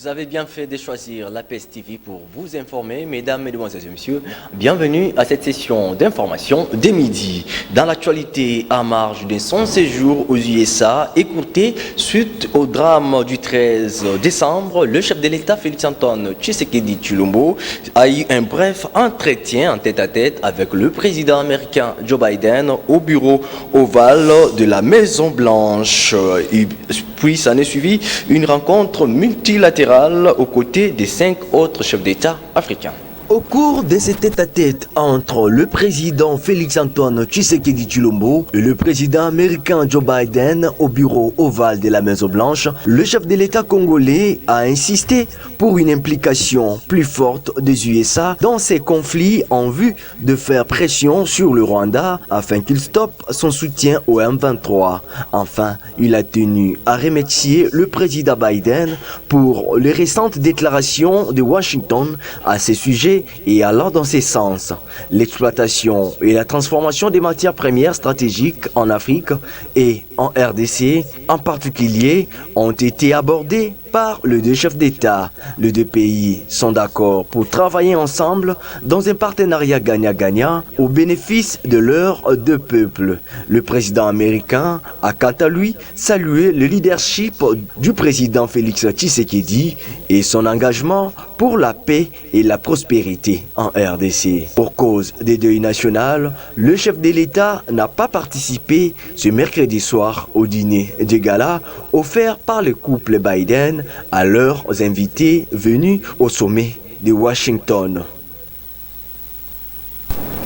Vous avez bien fait de choisir la PES TV pour vous informer, mesdames, mesdemoiselles et messieurs. Bienvenue à cette session d'information de midi. Dans l'actualité, à marge de son séjour aux USA, écourté suite au drame du 13 décembre, le chef de l'État Félix-Antoine Tshisekedi Tshilombo a eu un bref entretien en tête-à-tête avec le président américain Joe Biden au bureau ovale de la Maison-Blanche. Puis s'en est suivi une rencontre multilatérale aux côtés des 5 autres chefs d'État africains. Au cours de ce tête-à-tête entre le président Félix-Antoine Tshisekedi Tshilombo et le président américain Joe Biden au bureau ovale de la Maison-Blanche, le chef de l'État congolais a insisté pour une implication plus forte des USA dans ces conflits en vue de faire pression sur le Rwanda afin qu'il stoppe son soutien au M23. Enfin, il a tenu à remercier le président Biden pour les récentes déclarations de Washington à ces sujets et allant dans ces sens. L'exploitation et la transformation des matières premières stratégiques en Afrique et en RDC en particulier ont été abordées par les deux chefs d'État. Les deux pays sont d'accord pour travailler ensemble dans un partenariat gagnant-gagnant au bénéfice de leurs deux peuples. Le président américain a quant à lui salué le leadership du président Félix Tshisekedi et son engagement pour la paix et la prospérité en RDC. Pour cause des deuils nationaux, le chef de l'État n'a pas participé ce mercredi soir au dîner de gala offert par le couple Biden à leurs invités venus au sommet de Washington.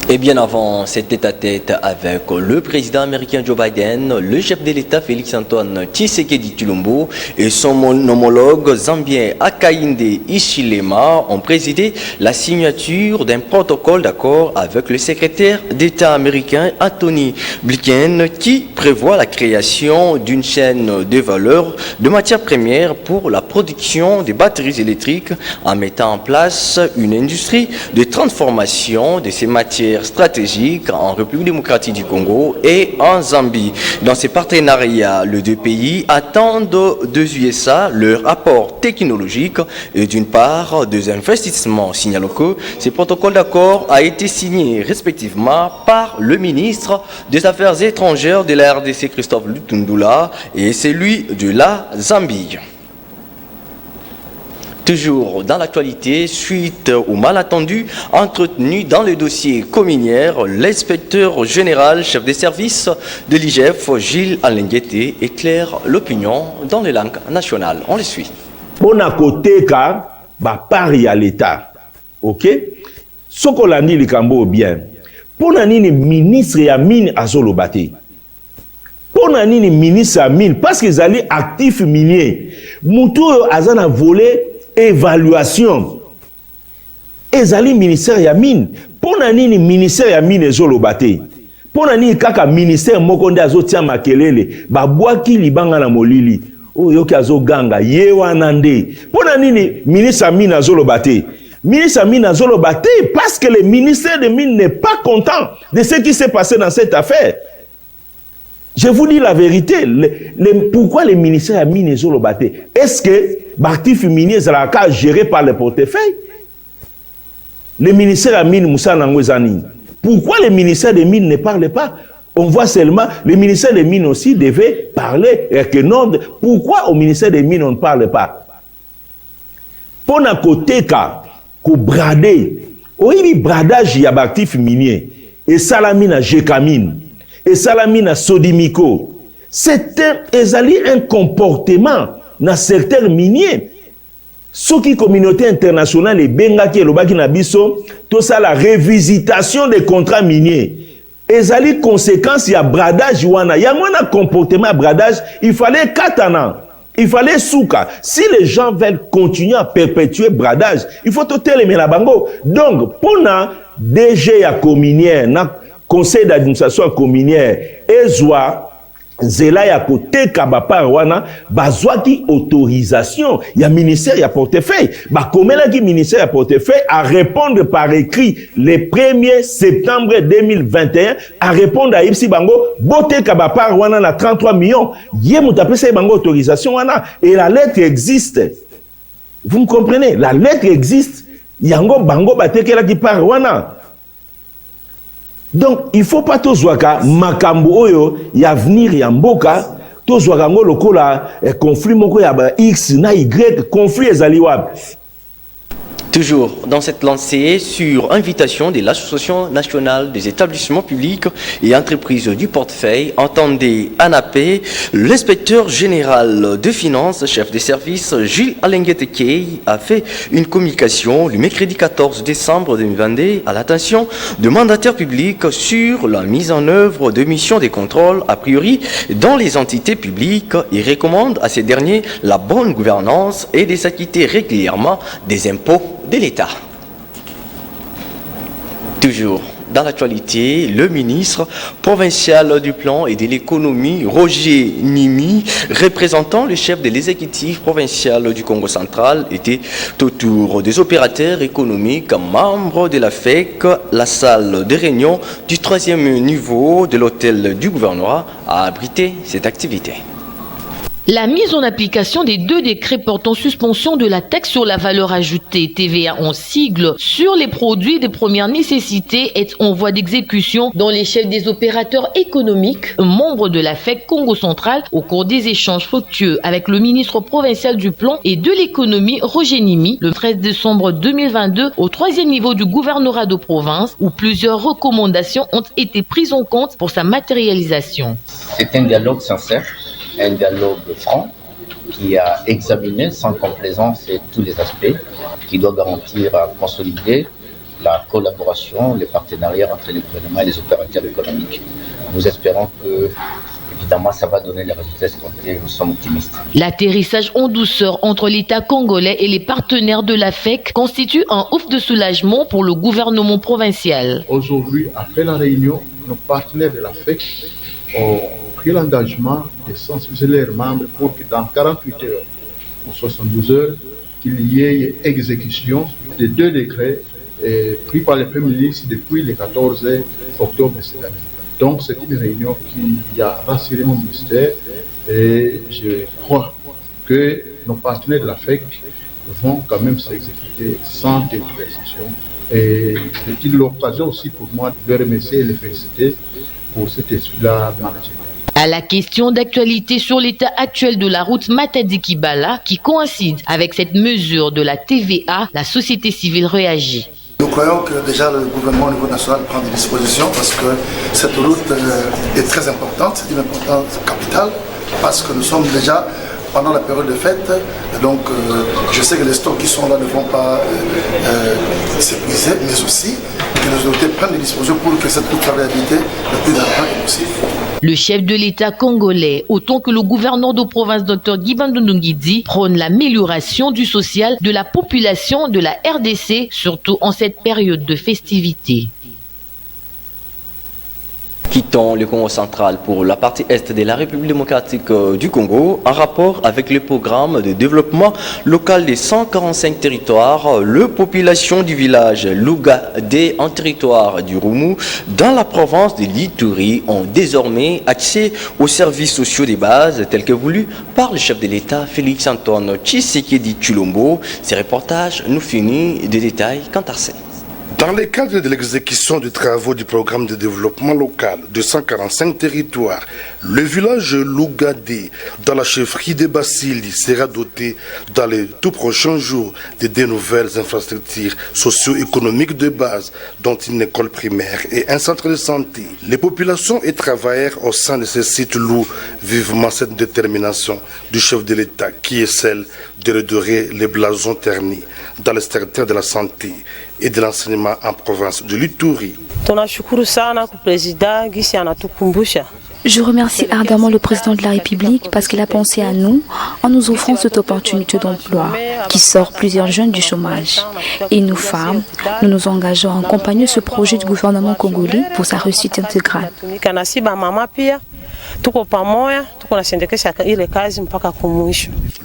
Et bien avant cet tête-à-tête avec le président américain Joe Biden, le chef de l'État Félix-Antoine Tshisekedi Tshilombo et son homologue zambien Hakainde Hichilema ont présidé la signature d'un protocole d'accord avec le secrétaire d'État américain Anthony Blinken qui prévoit la création d'une chaîne de valeur de matières premières pour la production des batteries électriques en mettant en place une industrie de transformation de ces matières stratégiques en République démocratique du Congo et en Zambie. Dans ces partenariats, les deux pays attendent des USA leur apport technologique et d'une part des investissements. Signalons que ce protocole d'accord a été signé respectivement par le ministre des Affaires étrangères de la RDC Christophe Lutundula et celui de la Zambie. Toujours dans l'actualité, suite au malentendu entretenu dans le dossier communière, l'inspecteur général chef des services de l'IGF, Gilles Alenguete, éclaire l'opinion dans les langues nationales. On les suit. On a côté car pari à l'État, ok? Ce qu'on a dit le Cambo bien. Pour nani ministre ya mine azolobate. Pour nani ministre ya mine parce qu'ils allaient actifs miniers. Moutou azana volé évaluation. Ezali ministère ya mine. Pour nani ministère ya mine ezolobate. Pour nani kaka ministère mokonde azotia makelele babwaki libanga na molili. Oyo ki azoganga ye wanande. Pour nani ministre ya mine azolobate. Ministre Amina Zolobate parce que le ministère des Mines n'est pas content de ce qui s'est passé dans cette affaire. Je vous dis la vérité. Pourquoi le ministère Amina Zolobate? Est-ce que l'actif minier est géré par le portefeuille? Le ministère Amina Moussa Nangwezani. Pourquoi le ministère des Mines ne parle pas? On voit seulement, le ministère des Mines aussi devait parler. Pourquoi au ministère des Mines on ne parle pas? Pour un côté, ko brader oui bradage ya actif minier et salamina Jekamine et salamina Sodimiko, c'est un comportement dans certains miniers. Ce qui communauté internationale et bengaki lobaki na biso tout ça la révisitation des contrats miniers. Ezali conséquence ya bradage wana ya mona comportement bradage, il fallait 4 ans. Il fallait souka. Si les gens veulent continuer à perpétuer bradage, il faut tout télémer la bango. Donc, pour na DG à communière, na conseil d'administration communière, ezwa zela ya kote kabapa wana, bazwa ki autorisation, ya ministère ya portefeuille. Ba komela ki ministère ya portefeuille à répondre par écrit le 1er septembre 2021, à répondre à Ipsi Bango, bote kabapa wana na 33 millions. Yé moutapé se bango autorisation wana, et la lettre existe. Vous me comprenez? La lettre existe. Yango bango batekela qui part wana. Donc, il ne faut pas tous voir makambo oyo ya venir ya mboka tous voir ngo lokola conflit moko ya ba X na Y conflit ezali wapi. Toujours dans cette lancée, sur invitation de l'Association nationale des établissements publics et entreprises du portefeuille, entendez ANAPE, l'inspecteur général de finances, chef des services, Gilles Alenguette Key, a fait une communication le mercredi 14 décembre 2022 à l'attention de mandataires publics sur la mise en œuvre de missions de contrôle a priori dans les entités publiques et recommande à ces derniers la bonne gouvernance et de s'acquitter régulièrement des impôts de l'État. Toujours dans l'actualité, le ministre provincial du plan et de l'économie, Roger Nimi, représentant le chef de l'exécutif provincial du Congo central, était autour des opérateurs économiques membres de la FEC. La salle de réunion du 3e niveau de l'hôtel du gouvernorat a abrité cette activité. La mise en application des 2 décrets portant suspension de la taxe sur la valeur ajoutée, TVA en sigle, sur les produits de première nécessité est en voie d'exécution dans les chefs des opérateurs économiques, membres de la FEC Congo central, au cours des échanges fructueux avec le ministre provincial du plan et de l'économie, Roger Nimi, le 13 décembre 2022, au 3e niveau du gouvernorat de province, où plusieurs recommandations ont été prises en compte pour sa matérialisation. C'est un dialogue sincère, un dialogue franc qui a examiné sans complaisance tous les aspects, qui doit garantir à consolider la collaboration, les partenariats entre les gouvernements et les opérateurs économiques. Nous espérons que, évidemment, ça va donner les résultats escomptés. Nous sommes optimistes. L'atterrissage en douceur entre l'État congolais et les partenaires de la FEC constitue un ouf de soulagement pour le gouvernement provincial. Aujourd'hui, après la réunion, nos partenaires de la FEC ont pris l'engagement de sensibiliser leurs membres pour que dans 48 heures ou 72 heures, qu'il y ait exécution des 2 décrets pris par le Premier ministre depuis le 14 octobre cette année. Donc c'est une réunion qui a rassuré mon ministère et je crois que nos partenaires de la FEC vont quand même s'exécuter sans détruction. Et c'est l'occasion aussi pour moi de remercier et les féliciter pour cet esprit-là managérial. À la question d'actualité sur l'état actuel de la route Matadi-Kibala, qui coïncide avec cette mesure de la TVA, la société civile réagit. Nous croyons que déjà le gouvernement au niveau national prend des dispositions parce que cette route est très importante, c'est une importance capitale parce que nous sommes déjà pendant la période de fête, donc je sais que les stocks qui sont là ne vont pas s'épuiser, mais aussi que les autorités prennent des dispositions pour que cette route soit réhabilitée le plus rapidement possible. Le chef de l'État congolais, autant que le gouverneur de province Dr Guy Bandundungidi, prône l'amélioration du social de la population de la RDC, surtout en cette période de festivité. Quittons le Congo central pour la partie est de la République démocratique du Congo. En rapport avec le programme de développement local des 145 territoires, les populations du village Lugadé en territoire du Roumou dans la province de l'Ituri ont désormais accès aux services sociaux de base tels que voulus par le chef de l'État Félix-Antoine Tshisekedi Tshilombo. Ces reportages nous finissent des détails quant à ça. Dans le cadre de l'exécution des travaux du programme de développement local de 145 territoires, le village Lugadé, dans la chefferie de Basili, sera doté dans les tout prochains jours de 2 nouvelles infrastructures socio-économiques de base, dont une école primaire et un centre de santé. Les populations et travailleurs au sein de ces sites louent vivement cette détermination du chef de l'État, qui est celle de redorer les blasons ternis dans le secteur de la santé et de l'enseignement en province de l'Ituri. Je remercie ardemment le président de la République parce qu'il a pensé à nous en nous offrant cette opportunité d'emploi qui sort plusieurs jeunes du chômage. Et nous, femmes, nous nous engageons à accompagner ce projet du gouvernement congolais pour sa réussite intégrale.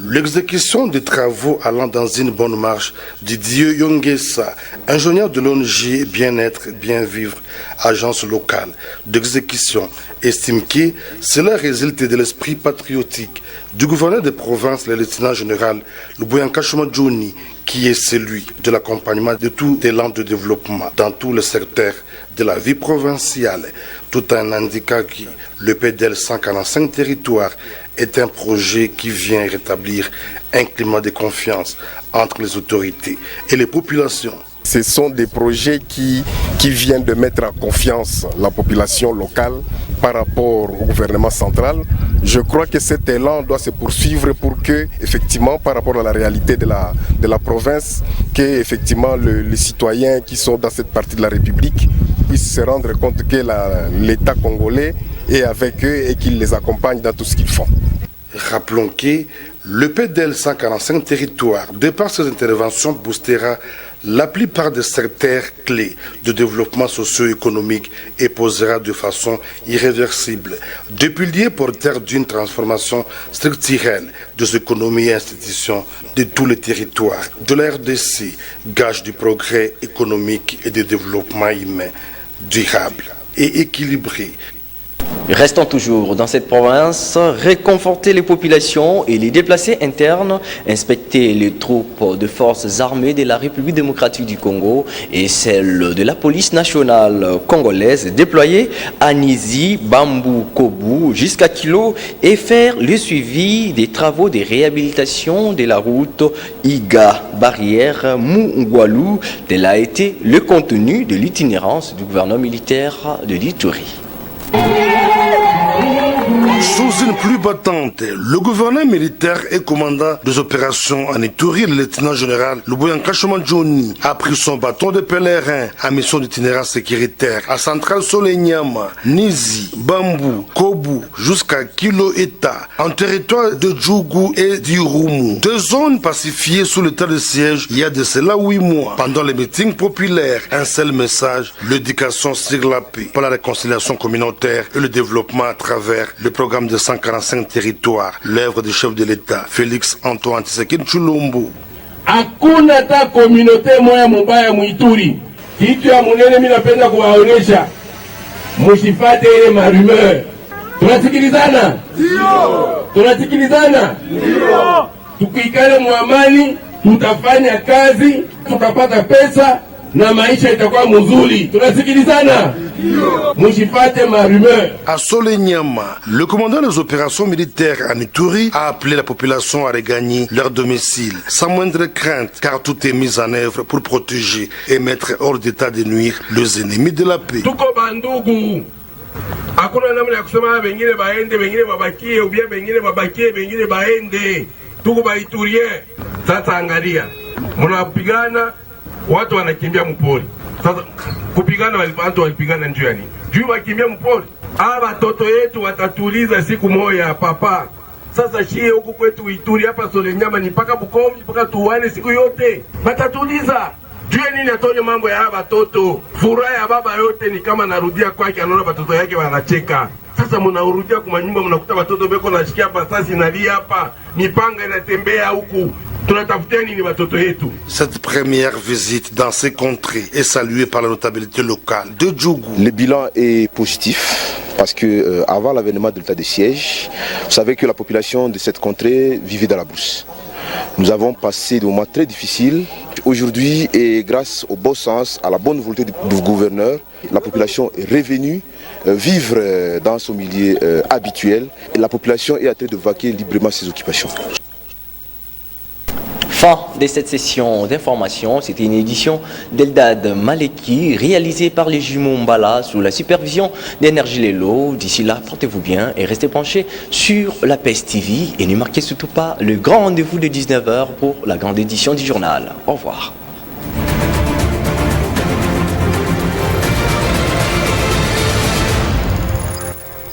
L'exécution des travaux allant dans une bonne marche, Didier Yongesa, ingénieur de l'ONG Bien-être, Bien-vivre, agence locale d'exécution, estime que cela résulte de l'esprit patriotique du gouverneur de province, le lieutenant général Luboyanka Johnny, qui est celui de l'accompagnement de tout élan de développement dans tous les secteurs de la vie provinciale, tout en indiquant que le PDL 145 territoires est un projet qui vient rétablir un climat de confiance entre les autorités et les populations. Ce sont des projets qui viennent de mettre en confiance la population locale par rapport au gouvernement central. Je crois que cet élan doit se poursuivre pour que, effectivement, par rapport à la réalité de la province, que, effectivement, les citoyens qui sont dans cette partie de la République puissent se rendre compte que l'État congolais est avec eux et qu'il les accompagne dans tout ce qu'ils font. Rappelons que le PDL 145 territoires, de par ses interventions, boostera la plupart des secteurs clés de développement socio-économique et posera de façon irréversible des piliers porteurs d'une transformation structurelle des économies et institutions de tous les territoires de la RDC, gage du progrès économique et du développement humain durable et équilibré. Restons toujours dans cette province, réconforter les populations et les déplacés internes, inspecter les troupes de forces armées de la République démocratique du Congo et celles de la police nationale congolaise déployées à Nizi, Bambou, Kobu jusqu'à Kilo et faire le suivi des travaux de réhabilitation de la route Iga-Barrière Mungwalu. Tel a été le contenu de l'itinérance du gouvernement militaire de l'Ituri. Sous une pluie battante, le gouverneur militaire et commandant des opérations en Ituri, le lieutenant général Luboyanka Johnny, a pris son bâton de pèlerin en mission d'itinéraire sécuritaire à Centrale Solenyama, Nizi, Bambou, Kobu jusqu'à Kilo Eta, en territoire de Djougou et d'Irumu. Deux zones pacifiées sous l'état de siège il y a de cela 8 mois. Pendant les meetings populaires, un seul message, l'éducation sur la paix, pour la réconciliation communautaire et le développement à travers le programme de 145 territoires, l'œuvre du chef de l'État, Félix Antoine Tshisekedi Tshilombo. Hakuna ta communauté moya mubaya muituri. Kitu ya munene mimi napenda kuwaonesha. Msifate ile marumeur. Tunasikilizana? Ndio. Tunasikilizana? Ndio. Tukikale muamani, tutafanya kazi, tutapata pesa na maisha itakuwa mzuri. Tunasikilizana? À Solenyama, le commandant des opérations militaires en Ituri a appelé la population à regagner leur domicile sans moindre crainte, car tout est mis en œuvre pour protéger et mettre hors d'état de nuire les ennemis de la paix. Hakuna namna ya kusema wengine baende, wengine babakie, ou bien wengine babakie, wengine baende. Tuko baiturien. Sasa angalia, mnapigana, watu wanakimbia mpori. Sasa kupigana watu walipigana njoo yani. Juu wakimbia mpori. Watoto yetu watatuliza siku moja papa. Sasa shie huku kwetu Ituri hapa Solenyama ni paka Bukovu mpaka tuwane siku yote. Watatuliza. Jue nini atonye mambo ya watoto. Furaha ya baba yote ni kama narudia kwake anaona watoto yake wanacheka. Sasa mnaurudia kwa nyumba mnakuta watoto beko nashikia basasi nalia hapa. Mipanga inatembea huku. Cette première visite dans ces contrées est saluée par la notabilité locale de Djougou. Le bilan est positif parce que avant l'avènement de l'état de siège, vous savez que la population de cette contrée vivait dans la brousse. Nous avons passé des moments très difficiles. Aujourd'hui, et grâce au bon sens, à la bonne volonté du gouverneur, la population est revenue vivre dans son milieu habituel et la population est en train de vaquer librement ses occupations. Fin de cette session d'information, c'était une édition d'Eldad Maleki réalisée par les jumeaux Mbala sous la supervision d'Énergie Lelo. D'ici là, portez-vous bien et restez branchés sur la PES TV et ne marquez surtout pas le grand rendez-vous de 19h pour la grande édition du journal. Au revoir.